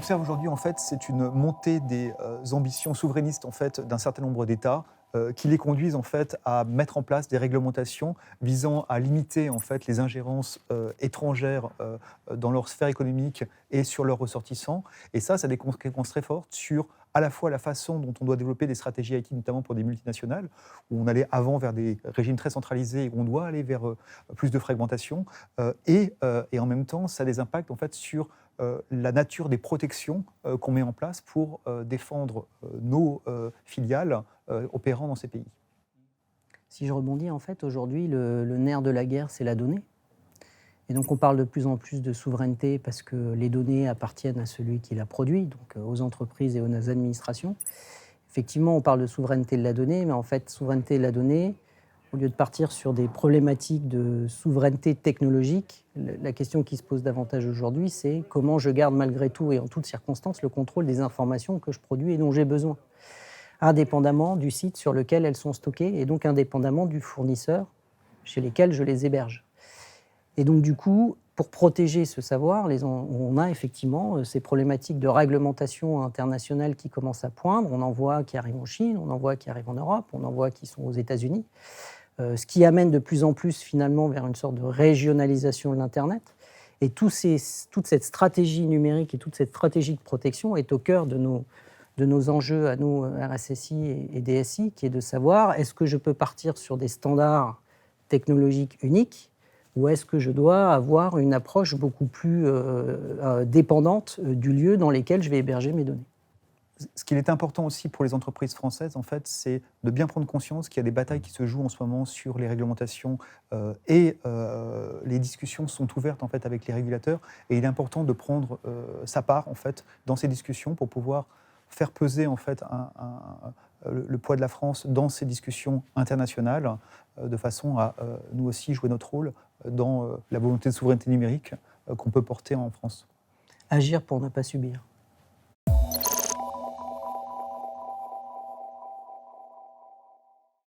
observe aujourd'hui, en fait, c'est une montée des ambitions souverainistes en fait, d'un certain nombre d'États qui les conduisent en fait, à mettre en place des réglementations visant à limiter en fait, les ingérences étrangères dans leur sphère économique et sur leurs ressortissants. Et ça a des conséquences très fortes sur à la fois la façon dont on doit développer des stratégies IT, notamment pour des multinationales, où on allait avant vers des régimes très centralisés et où on doit aller vers plus de fragmentation. Et en même temps, ça a des impacts en fait, sur la nature des protections qu'on met en place pour défendre nos filiales opérant dans ces pays. Si je rebondis, en fait, aujourd'hui, le nerf de la guerre, c'est la donnée. Et donc, on parle de plus en plus de souveraineté parce que les données appartiennent à celui qui l'a produit, donc aux entreprises et aux administrations. Effectivement, on parle de souveraineté de la donnée, mais en fait, souveraineté de la donnée, au lieu de partir sur des problématiques de souveraineté technologique, la question qui se pose davantage aujourd'hui, c'est comment je garde malgré tout et en toutes circonstances le contrôle des informations que je produis et dont j'ai besoin, indépendamment du site sur lequel elles sont stockées et donc indépendamment du fournisseur chez lesquels je les héberge. Et donc du coup, pour protéger ce savoir, on a effectivement ces problématiques de réglementation internationale qui commencent à poindre. On en voit qui arrivent en Chine, on en voit qui arrivent en Europe, on en voit qui sont aux États-Unis. Ce qui amène de plus en plus finalement vers une sorte de régionalisation de l'Internet. Et toute cette stratégie numérique et toute cette stratégie de protection est au cœur de nos enjeux à nous, RSSI et DSI, qui est de savoir est-ce que je peux partir sur des standards technologiques uniques ou est-ce que je dois avoir une approche beaucoup plus dépendante du lieu dans lequel je vais héberger mes données. Ce qu'il est important aussi pour les entreprises françaises, en fait, c'est de bien prendre conscience qu'il y a des batailles qui se jouent en ce moment sur les réglementations et les discussions sont ouvertes en fait avec les régulateurs. Et il est important de prendre sa part en fait dans ces discussions pour pouvoir faire peser en fait le poids de la France dans ces discussions internationales de façon à nous aussi jouer notre rôle dans la volonté de souveraineté numérique qu'on peut porter en France. Agir pour ne pas subir.